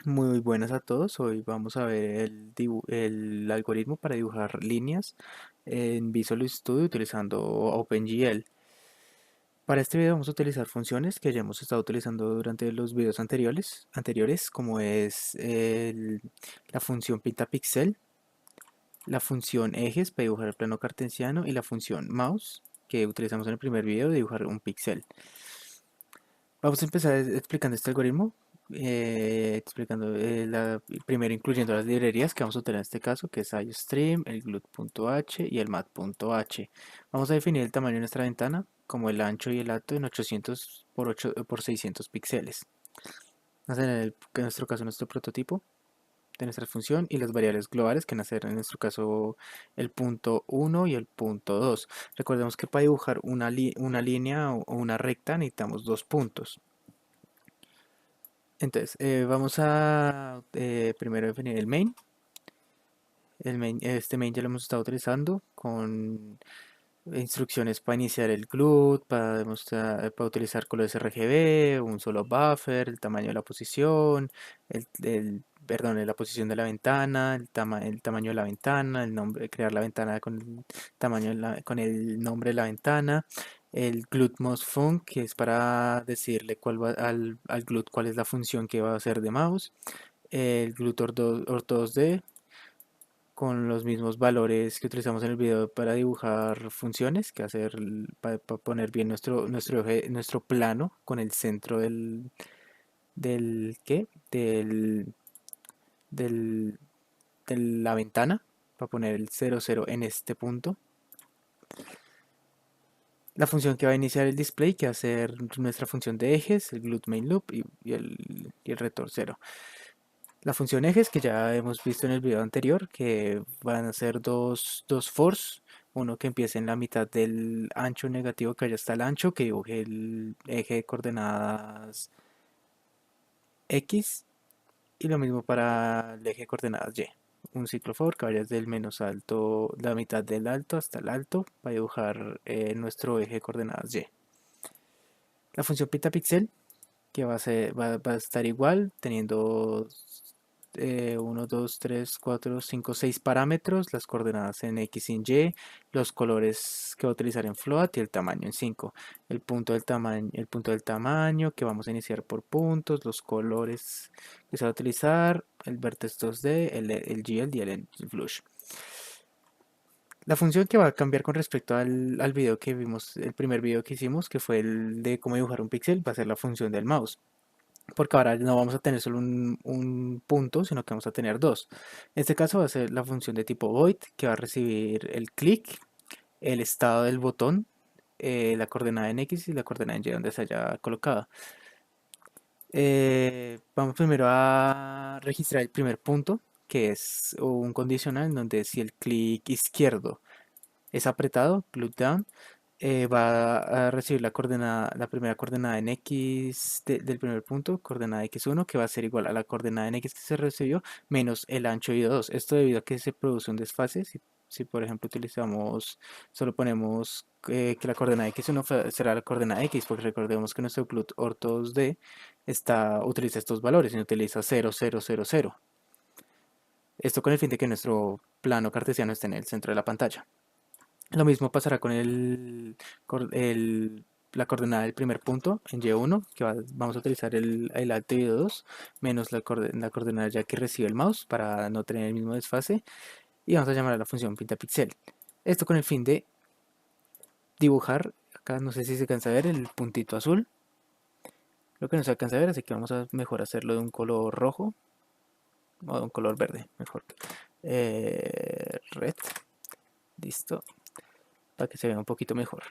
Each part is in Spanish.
Muy buenas a todos. Hoy vamos a ver el algoritmo para dibujar líneas en Visual Studio utilizando OpenGL. Para este video vamos a utilizar funciones que ya hemos estado utilizando durante los videos anteriores como es la función pintapixel, la función ejes para dibujar el plano cartesiano y la función mouse que utilizamos en el primer video de dibujar un píxel. Vamos a empezar explicando este algoritmo, explicando primero incluyendo las librerías que vamos a utilizar en este caso, que es IOStream, el glut.h y el mat.h. Vamos a definir el tamaño de nuestra ventana como el ancho y el alto en 800 por 600 píxeles. Vamos a tener en nuestro caso nuestro prototipo de nuestra función y las variables globales que van a ser en nuestro caso el punto 1 y el punto 2. Recordemos que para dibujar una línea o una recta necesitamos dos puntos. Entonces, vamos a primero definir el main. Este main ya lo hemos estado utilizando con instrucciones para iniciar el GLUT, para utilizar colores RGB, un solo buffer, el tamaño de la posición, perdón, la posición de la ventana, el tamaño de la ventana, el nombre, crear la ventana con el tamaño con el nombre de la ventana, el GLUT_MOUSE_FUNC, que es para decirle al GLUT cuál es la función que va a hacer de mouse, el GLUT_ORTO2D, con los mismos valores que utilizamos en el video para dibujar funciones, que hacer para poner bien nuestro plano con el centro del ¿qué? Del, de la ventana, para poner el 00 en este punto. La función que va a iniciar el display, que va a ser nuestra función de ejes, el glut_main_loop y el retorno 0. La función ejes que ya hemos visto en el video anterior, que van a ser dos force, uno que empiece en la mitad del ancho negativo que allá está el ancho, que dibuje el eje de coordenadas X, y lo mismo para el eje de coordenadas Y. Un ciclo for que vaya desde el menos alto, la mitad del alto hasta el alto, para dibujar nuestro eje de coordenadas Y. La función pintapixel que va a estar igual, teniendo 1, 2, 3, 4, 5, 6 parámetros, las coordenadas en X y en Y, los colores que va a utilizar en float y el tamaño en 5. El punto del tamaño que vamos a iniciar por puntos, los colores que se va a utilizar, el vertex 2D, el G, el D, el flush. La función que va a cambiar con respecto al video que vimos, el primer video que hicimos, que fue el de cómo dibujar un píxel, va a ser la función del mouse. Porque ahora no vamos a tener solo un punto, sino que vamos a tener dos. En este caso va a ser la función de tipo void, que va a recibir el clic, el estado del botón, la coordenada en X y la coordenada en Y donde se haya colocado. Vamos primero a registrar el primer punto, que es un condicional en donde si el clic izquierdo es apretado, glute down, va a recibir la primera coordenada en X del primer punto, coordenada X1, que va a ser igual a la coordenada en X que se recibió, menos el ancho y 2. Esto debido a que se produce un desfase. Si por ejemplo solo ponemos que la coordenada X1 será la coordenada X, porque recordemos que nuestro glute orto 2D utiliza estos valores y no utiliza 0, 0, 0, 0. Esto con el fin de que nuestro plano cartesiano esté en el centro de la pantalla. Lo mismo pasará con la coordenada del primer punto en Y1, que vamos a utilizar el alto y 2 menos la coordenada ya que recibe el mouse para no tener el mismo desfase. Y vamos a llamar a la función pintapixel. Esto con el fin de dibujar, acá no sé si se alcanza a ver el puntito azul. Lo que no se alcanza a ver, así que vamos a mejor hacerlo de un color rojo o de un color verde, mejor. Red, listo, para que se vea un poquito mejor.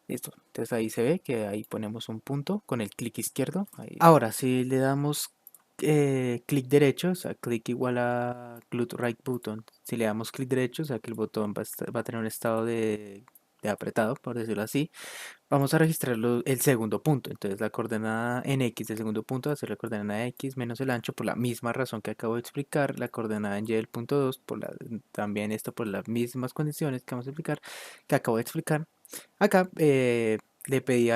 Listo, entonces ahí se ve que ahí ponemos un punto con el clic izquierdo. Ahora, si le damos clic derecho, o sea, clic igual a glut right button, si le damos clic derecho, o sea que el botón va a tener un estado de apretado, por decirlo así, vamos a registrar el segundo punto. Entonces la coordenada en X del segundo punto va a ser la coordenada X menos el ancho por la misma razón que acabo de explicar, la coordenada en Y del punto 2, también esto por las mismas condiciones que vamos a explicar, que acabo de explicar. Acá le pedí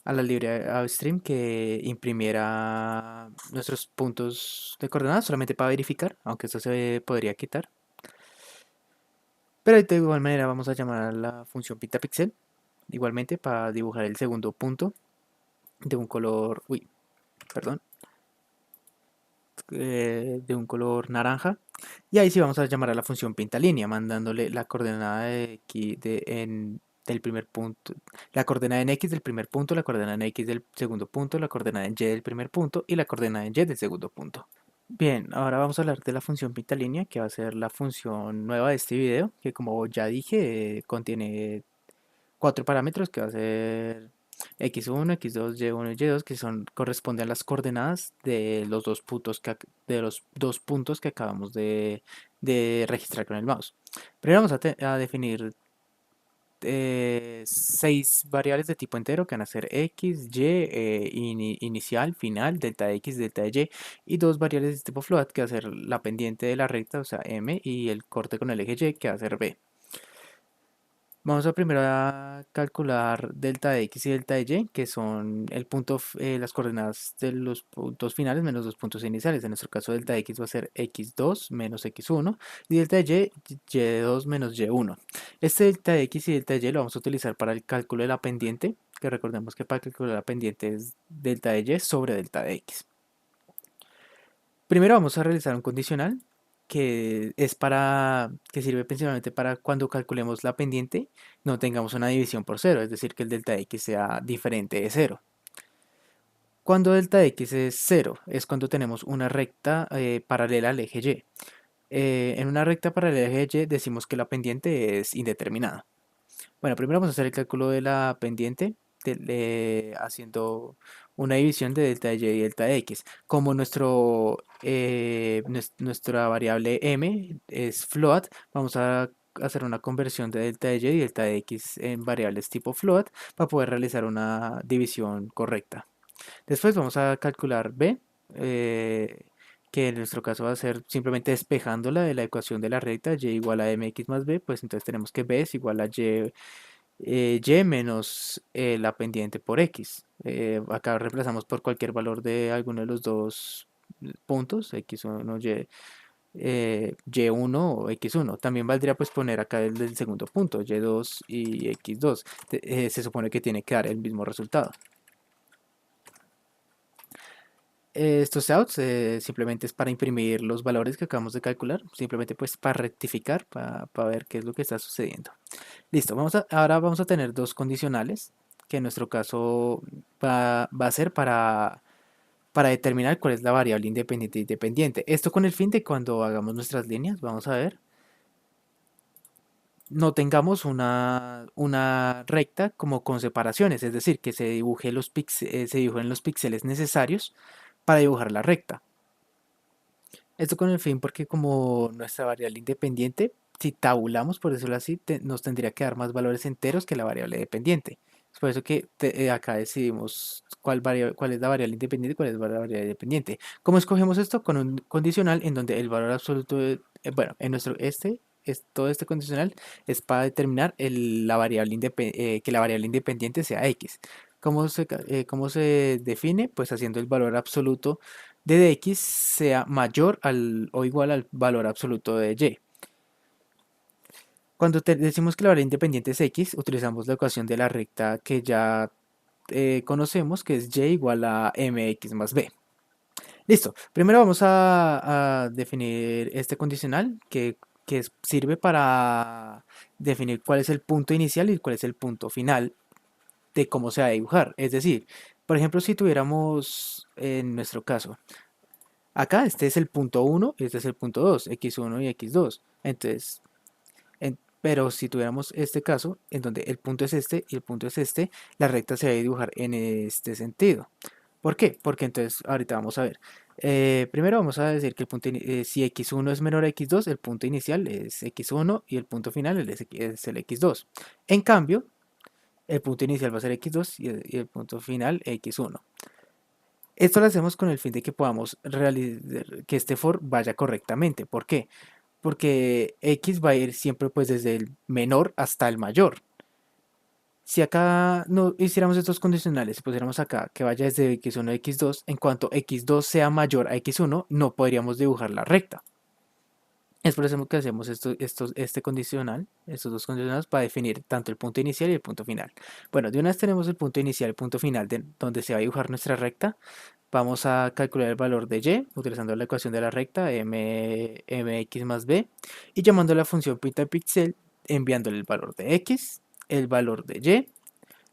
a la librería stream que imprimiera nuestros puntos de coordenadas solamente para verificar, aunque esto se podría quitar. Pero de igual manera vamos a llamar a la función pintapixel, igualmente para dibujar el segundo punto de un color, uy, perdón, de un color naranja. Y ahí sí vamos a llamar a la función pintalínea, mandándole la coordenada de x del primer punto, la coordenada en x del primer punto, la coordenada en x del segundo punto, la coordenada en y del primer punto y la coordenada en y del segundo punto. Bien, ahora vamos a hablar de la función pintalínea, que va a ser la función nueva de este video, que como ya dije, contiene cuatro parámetros, que va a ser x1, x2, y1 y y2, que corresponden a las coordenadas de los dos puntos que acabamos de registrar con el mouse. Primero vamos a definir seis variables de tipo entero que van a ser x, y, inicial, final, delta x, delta y dos variables de tipo float que va a ser la pendiente de la recta, o sea m, y el corte con el eje y que va a ser b. Vamos a primero a calcular delta de x y delta de y, que son las coordenadas de los puntos finales menos los puntos iniciales. En nuestro caso, delta de x va a ser x2 menos x1 y delta de y, y2 menos y1. Este delta de x y delta de y lo vamos a utilizar para el cálculo de la pendiente, que recordemos que para calcular la pendiente es delta de y sobre delta de x. Primero vamos a realizar un condicional que sirve principalmente para cuando calculemos la pendiente no tengamos una división por cero, es decir, que el delta de x sea diferente de cero. Cuando delta de x es cero es cuando tenemos una recta paralela al eje y. En una recta paralela al eje y decimos que la pendiente es indeterminada. Bueno, primero vamos a hacer el cálculo de la pendiente haciendo una división de delta de y y delta de x. Como nuestra variable m es float, vamos a hacer una conversión de delta de y y delta de x en variables tipo float para poder realizar una división correcta. Después vamos a calcular b, que en nuestro caso va a ser simplemente despejándola de la ecuación de la recta y igual a mx más b, pues entonces tenemos que b es igual a y menos la pendiente por x. Acá reemplazamos por cualquier valor de alguno de los dos puntos, x1, y1 o x1. También valdría pues poner acá el del segundo punto, y2 y x2. Se supone que tiene que dar el mismo resultado. Estos outs simplemente es para imprimir los valores que acabamos de calcular, simplemente pues para rectificar, para ver qué es lo que está sucediendo. Listo, ahora vamos a tener dos condicionales, que en nuestro caso va a ser para determinar cuál es la variable independiente y dependiente. Esto con el fin de cuando hagamos nuestras líneas, vamos a ver, no tengamos una recta como con separaciones, es decir, que se dibujen los píxeles necesarios para dibujar la recta. Esto con el fin porque como nuestra variable independiente, si tabulamos, por decirlo así, nos tendría que dar más valores enteros que la variable dependiente. Es por eso que acá decidimos cuál es la variable independiente y cuál es la variable dependiente. ¿Cómo escogemos esto? Con un condicional en donde el valor absoluto, bueno, en todo este condicional es para determinar que la variable independiente sea x. ¿Cómo se define? Pues haciendo el valor absoluto de x sea mayor o igual al valor absoluto de y. Cuando decimos que la variable independiente es x, utilizamos la ecuación de la recta que ya conocemos, que es y igual a mx más b. Listo, primero vamos a definir este condicional que sirve para definir cuál es el punto inicial y cuál es el punto final de cómo se va a dibujar. Es decir, por ejemplo, si tuviéramos en nuestro caso acá este es el punto 1 y este es el punto 2, x1 y x2. Entonces, pero si tuviéramos este caso, en donde el punto es este y el punto es este, la recta se va a dibujar en este sentido. ¿Por qué? Porque entonces, ahorita vamos a ver. Primero vamos a decir que si x1 es menor a x2, el punto inicial es x1 y el punto final es el x2. En cambio, el punto inicial va a ser x2 y el punto final x1. Esto lo hacemos con el fin de que podamos realizar que este for vaya correctamente. ¿Por qué? Porque x va a ir siempre pues desde el menor hasta el mayor. Si acá no hiciéramos estos condicionales, si pusiéramos acá que vaya desde x1 a x2, en cuanto x2 sea mayor a x1, no podríamos dibujar la recta. Es por eso que hacemos este condicional, estos dos condicionales para definir tanto el punto inicial y el punto final. Bueno, de una vez tenemos el punto inicial y el punto final de donde se va a dibujar nuestra recta. Vamos a calcular el valor de y utilizando la ecuación de la recta mx más b y llamando a la función pixel, enviándole el valor de x, el valor de y,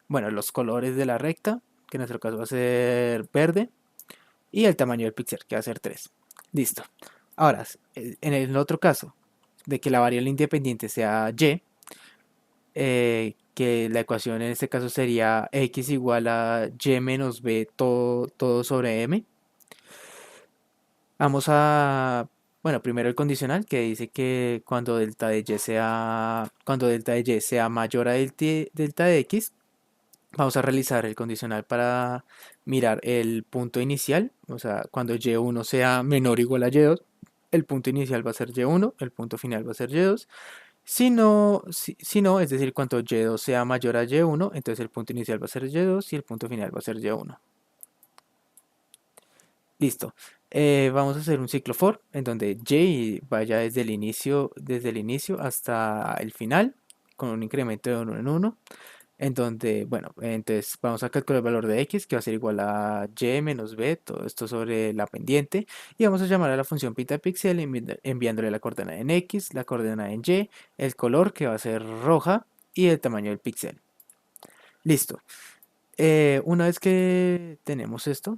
bueno, los colores de la recta, que en nuestro caso va a ser verde, y el tamaño del píxel, que va a ser 3. Listo. Ahora, en el otro caso, de que la variable independiente sea y, que la ecuación en este caso sería x igual a y menos b todo sobre m. Vamos a, bueno, primero el condicional que dice que cuando delta de y sea mayor a delta de x, vamos a realizar el condicional para mirar el punto inicial, o sea, cuando y1 sea menor o igual a y2, el punto inicial va a ser y1, el punto final va a ser y2. Si no, es decir, cuando y2 sea mayor a y1, entonces el punto inicial va a ser y2 y el punto final va a ser y1. Listo. Vamos a hacer un ciclo for en donde y vaya desde el inicio hasta el final con un incremento de 1 en 1. En donde, bueno, entonces vamos a calcular el valor de x, que va a ser igual a y menos b, todo esto sobre la pendiente, y vamos a llamar a la función pixel enviándole la coordenada en x, la coordenada en y, el color, que va a ser roja, y el tamaño del píxel. Listo. Una vez que tenemos esto,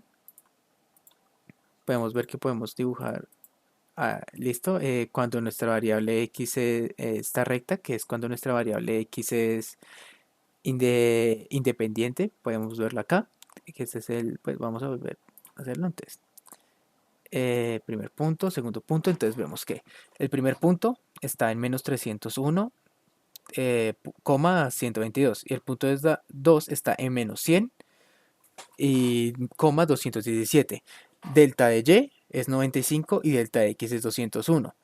podemos ver que podemos dibujar, listo, cuando nuestra variable x está recta, que es cuando nuestra variable x es independiente, podemos verlo acá, que este es pues vamos a volver a hacerlo antes. Primer punto, segundo punto, entonces vemos que el primer punto está en menos 301, 122, y el punto 2 está en menos 100 y 217. Delta de y es 95 y delta de x es 201.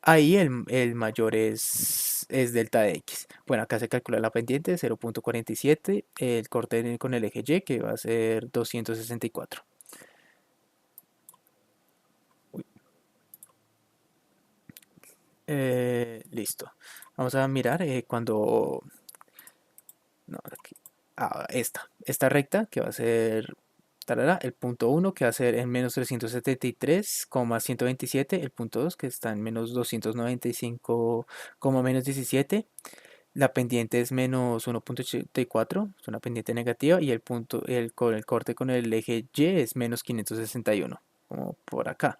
Ahí el mayor es delta de x. Bueno, acá se calcula la pendiente de 0.47, el corte con el eje y, que va a ser 264. Uy, listo. Vamos a mirar cuando... No, aquí, esta recta, que va a ser... El punto 1, que va a ser en menos 373,127. El punto 2, que está en menos 295, menos 17. La pendiente es menos 1.84, es una pendiente negativa, y con el corte con el eje y es menos 561, como por acá.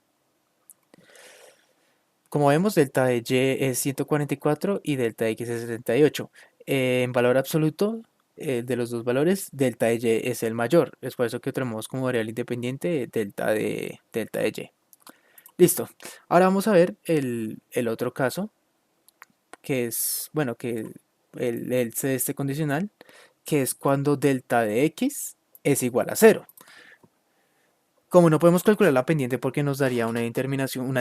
Como vemos, delta de y es 144 y delta de x es 78. En valor absoluto, de los dos valores, delta de y es el mayor. Es por eso que tenemos como variable independiente delta de y. Listo. Ahora vamos a ver el otro caso, que es, bueno, que este condicional, que es cuando delta de x es igual a 0. Como no podemos calcular la pendiente porque nos daría una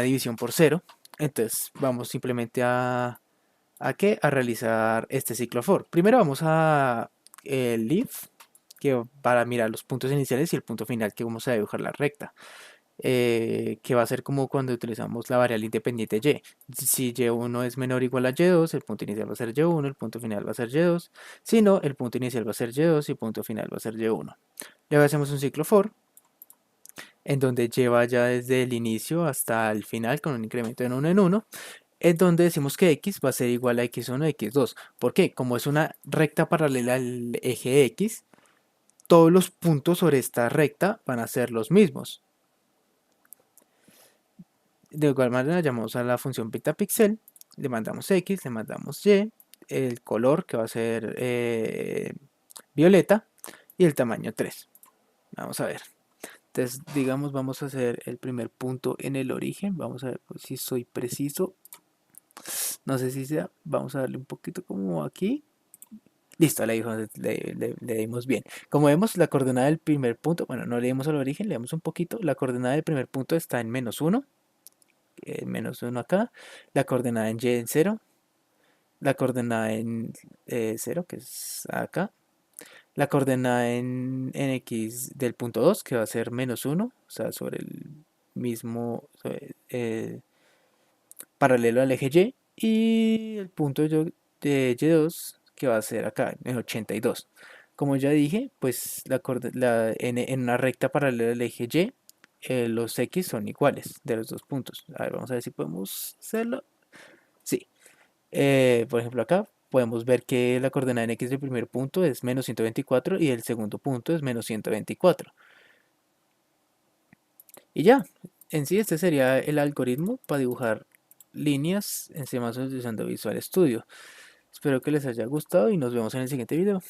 división por 0, entonces vamos simplemente ¿a qué? A realizar este ciclo for. Primero vamos a el if, que para mirar los puntos iniciales y el punto final que vamos a dibujar la recta. Que va a ser como cuando utilizamos la variable independiente y. Si y1 es menor o igual a y2, el punto inicial va a ser y1, el punto final va a ser y2. Si no, el punto inicial va a ser y2 y el punto final va a ser y1. Luego hacemos un ciclo for, en donde lleva ya desde el inicio hasta el final con un incremento de 1 en 1, en donde decimos que x va a ser igual a x1 y x2. ¿Por qué? Como es una recta paralela al eje x, todos los puntos sobre esta recta van a ser los mismos. De igual manera llamamos a la función pixel, le mandamos x, le mandamos y, el color, que va a ser violeta, y el tamaño 3. Vamos a ver. Entonces, digamos, vamos a hacer el primer punto en el origen. Vamos a ver si soy preciso. No sé si sea. Vamos a darle un poquito como aquí. Listo, le dimos bien. Como vemos, la coordenada del primer punto, bueno, no le dimos al origen, le damos un poquito. La coordenada del primer punto está en menos 1. Menos 1 acá. La coordenada en y en 0. La coordenada en 0, que es acá. la coordenada en X del punto 2 que va a ser -1, o sea, sobre el mismo, paralelo al eje Y, y el punto de Y2 que va a ser acá, en 82. Como ya dije, pues en una recta paralela al eje Y, los X son iguales de los dos puntos. A ver, vamos a ver si podemos hacerlo. Sí. Por ejemplo, acá podemos ver que la coordenada en X del primer punto es -124 y el segundo punto es -124. Y ya, en sí este sería el algoritmo para dibujar líneas en C++ usando Visual Studio. Espero que les haya gustado y nos vemos en el siguiente video.